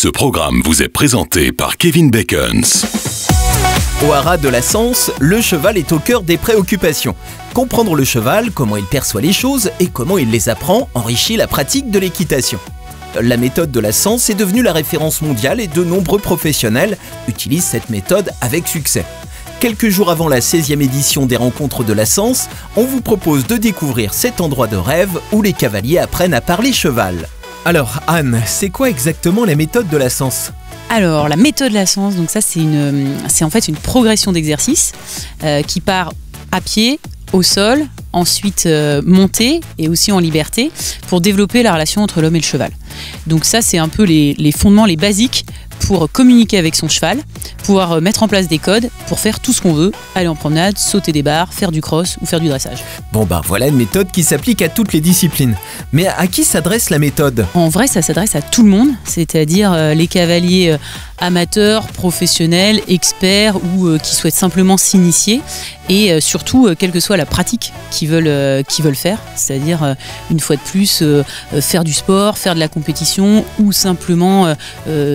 Ce programme vous est présenté par Kevin Bacons. Au haras de la Sens, le cheval est au cœur des préoccupations. Comprendre le cheval, comment il perçoit les choses et comment il les apprend enrichit la pratique de l'équitation. La méthode de la Sens est devenue la référence mondiale et de nombreux professionnels utilisent cette méthode avec succès. Quelques jours avant la 16e édition des Rencontres de la Sens, on vous propose de découvrir cet endroit de rêve où les cavaliers apprennent à parler cheval. Alors Anne, c'est quoi exactement la méthode de la Sens ? Alors la méthode de la Sens, donc ça c'est en fait une progression d'exercices qui part à pied, au sol, ensuite montée et aussi en liberté pour développer la relation entre l'homme et le cheval. Donc ça c'est un peu les fondements, les basiques pour communiquer avec son cheval, pouvoir mettre en place des codes pour faire tout ce qu'on veut, aller en promenade, sauter des barres, faire du cross ou faire du dressage. Bon voilà une méthode qui s'applique à toutes les disciplines. Mais à qui s'adresse la méthode ? En vrai, ça s'adresse à tout le monde, c'est-à-dire les cavaliers amateurs, professionnels, experts ou qui souhaitent simplement s'initier et surtout, quelle que soit la pratique qu'ils veulent faire, c'est-à-dire une fois de plus faire du sport, faire de la compétition ou simplement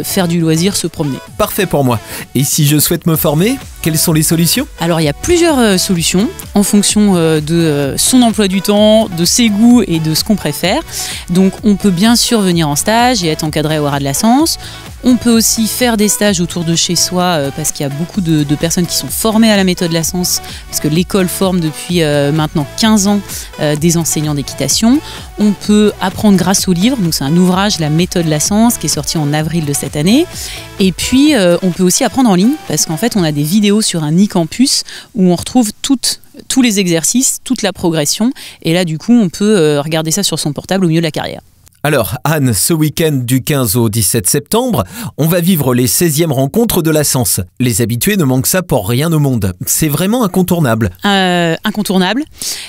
faire du loisir, se promener. Parfait pour moi. Et si je souhaite me former, quelles sont les solutions ? Alors il y a plusieurs solutions en fonction de son emploi du temps, de ses goûts et de ce qu'on préfère. Donc on peut bien sûr venir en stage et être encadré au haras de la Sens. On peut aussi faire des stages autour de chez soi parce qu'il y a beaucoup de personnes qui sont formées à la méthode de la Sens, parce que l'école forme depuis maintenant 15 ans des enseignants d'équitation. On peut apprendre grâce au livre, donc c'est un ouvrage, La méthode de la Sens, qui est sorti en avril de cette année. Et puis on peut aussi apprendre en ligne, parce qu'en fait on a des vidéos sur un e-campus où on retrouve tous les exercices, toute la progression. Et là du coup on peut regarder ça sur son portable au milieu de la carrière. Alors Anne, ce week-end du 15 au 17 septembre, on va vivre les 16e rencontres de la Sens. Les habitués ne manquent ça pour rien au monde. C'est vraiment incontournable. Incontournable,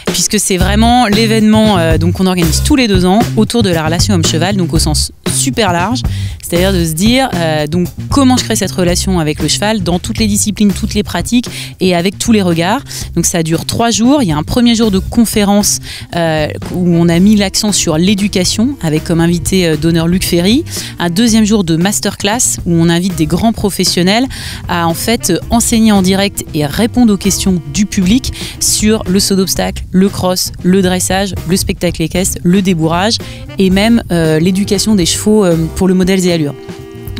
puisque c'est vraiment l'événement donc qu'on organise tous les 2 ans autour de la relation homme-cheval, donc au sens super large, c'est-à-dire de se dire donc comment je crée cette relation avec le cheval dans toutes les disciplines, toutes les pratiques et avec tous les regards. Donc ça dure 3 jours. Il y a un premier jour de conférence où on a mis l'accent sur l'éducation avec comme invité d'honneur Luc Ferry. Un deuxième jour de masterclass où on invite des grands professionnels à en fait enseigner en direct et répondre aux questions du public sur le saut d'obstacle, le cross, le dressage, le spectacle équestre, le débourrage et même l'éducation des chevaux pour le modèle et allure.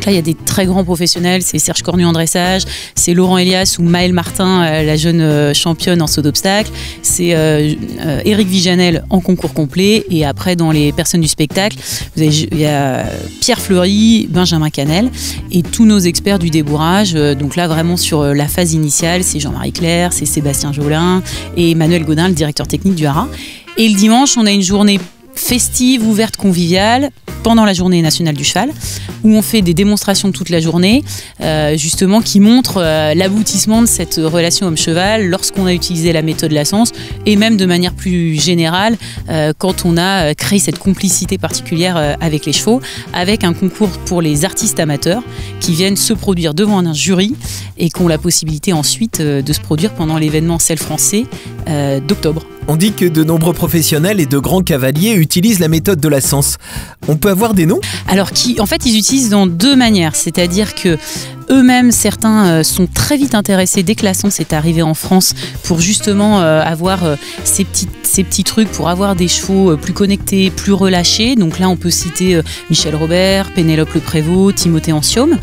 Là, il y a des très grands professionnels, c'est Serge Cornu en dressage, c'est Laurent Elias ou Maëlle Martin, la jeune championne en saut d'obstacle, c'est Éric Vijanel en concours complet, et après dans les personnes du spectacle, il y a Pierre Fleury, Benjamin Canel et tous nos experts du débourrage. Donc là, vraiment sur la phase initiale, c'est Jean-Marie Claire, c'est Sébastien Jolin et Emmanuel Gaudin, le directeur technique du haras. Et le dimanche, on a une journée festive, ouverte, conviviale, pendant la journée nationale du cheval, où on fait des démonstrations toute la journée, justement qui montrent l'aboutissement de cette relation homme-cheval lorsqu'on a utilisé la méthode de la Sens, et même de manière plus générale, quand on a créé cette complicité particulière avec les chevaux, avec un concours pour les artistes amateurs qui viennent se produire devant un jury et qui ont la possibilité ensuite de se produire pendant l'événement Selle Français d'octobre. On dit que de nombreux professionnels et de grands cavaliers utilisent la méthode de la Sens. On peut avoir des noms ? Alors, en fait, ils utilisent dans 2 manières. C'est-à-dire que eux-mêmes, certains sont très vite intéressés dès que la Sens est arrivée en France pour justement avoir ces petits trucs pour avoir des chevaux plus connectés, plus relâchés. Donc là, on peut citer Michel Robert, Pénélope Le Prévost, Timothée Anciaume.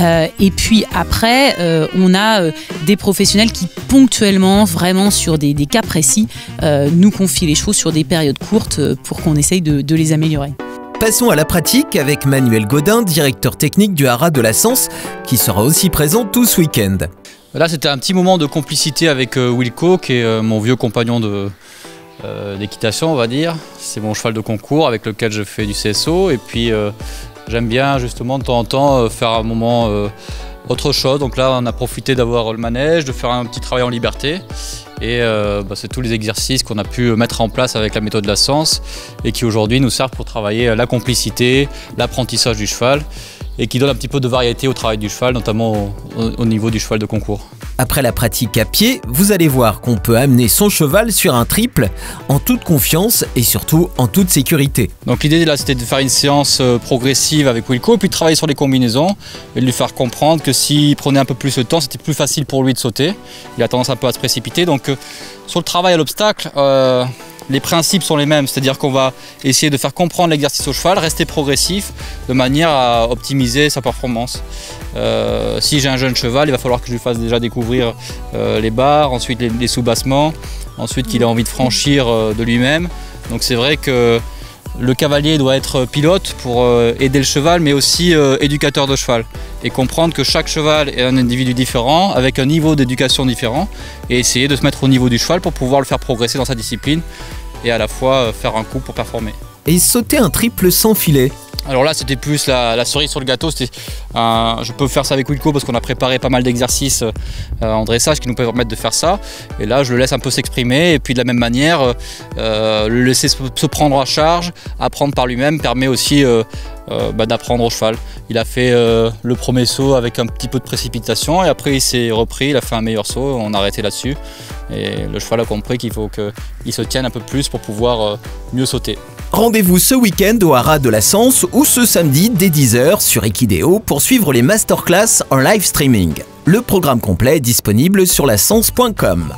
Et puis après, on a des professionnels qui ponctuellement, vraiment sur des cas précis, nous confient les chevaux sur des périodes courtes pour qu'on essaye de les améliorer. Passons à la pratique avec Manuel Gaudin, directeur technique du haras de la Sens, qui sera aussi présent tout ce week-end. Là, c'était un petit moment de complicité avec Wilco, qui est mon vieux compagnon d'équitation, on va dire. C'est mon cheval de concours avec lequel je fais du CSO. Et puis, j'aime bien justement de temps en temps faire un moment autre chose. Donc là, on a profité d'avoir le manège, de faire un petit travail en liberté. Et c'est tous les exercices qu'on a pu mettre en place avec la méthode de la Sens et qui aujourd'hui nous servent pour travailler la complicité, l'apprentissage du cheval et qui donnent un petit peu de variété au travail du cheval, notamment au niveau du cheval de concours. Après la pratique à pied, vous allez voir qu'on peut amener son cheval sur un triple en toute confiance et surtout en toute sécurité. Donc l'idée là c'était de faire une séance progressive avec Wilco, puis de travailler sur les combinaisons et de lui faire comprendre que s'il prenait un peu plus de temps, c'était plus facile pour lui de sauter. Il a tendance un peu à se précipiter, donc sur le travail à l'obstacle, les principes sont les mêmes, c'est-à-dire qu'on va essayer de faire comprendre l'exercice au cheval, rester progressif de manière à optimiser sa performance. Si j'ai un jeune cheval, il va falloir que je lui fasse déjà découvrir les barres, ensuite les sous-bassements, ensuite qu'il ait envie de franchir de lui-même. Donc c'est vrai que le cavalier doit être pilote pour aider le cheval, mais aussi éducateur de cheval. Et comprendre que chaque cheval est un individu différent, avec un niveau d'éducation différent, et essayer de se mettre au niveau du cheval pour pouvoir le faire progresser dans sa discipline, et à la fois faire un coup pour performer. Et sauter un triple sans filet. Alors là c'était plus la cerise sur le gâteau, je peux faire ça avec Wilco parce qu'on a préparé pas mal d'exercices en dressage qui nous permettent de faire ça. Et là je le laisse un peu s'exprimer et puis de la même manière le laisser se prendre à charge, apprendre par lui-même permet aussi d'apprendre au cheval. Il a fait le premier saut avec un petit peu de précipitation et après il s'est repris, il a fait un meilleur saut, on a arrêté là-dessus. Et le cheval a compris qu'il faut qu'il se tienne un peu plus pour pouvoir mieux sauter. Rendez-vous ce week-end au Haras de la Sens ou ce samedi dès 10 h sur Equideo pour suivre les masterclass en live streaming. Le programme complet est disponible sur lasens.com.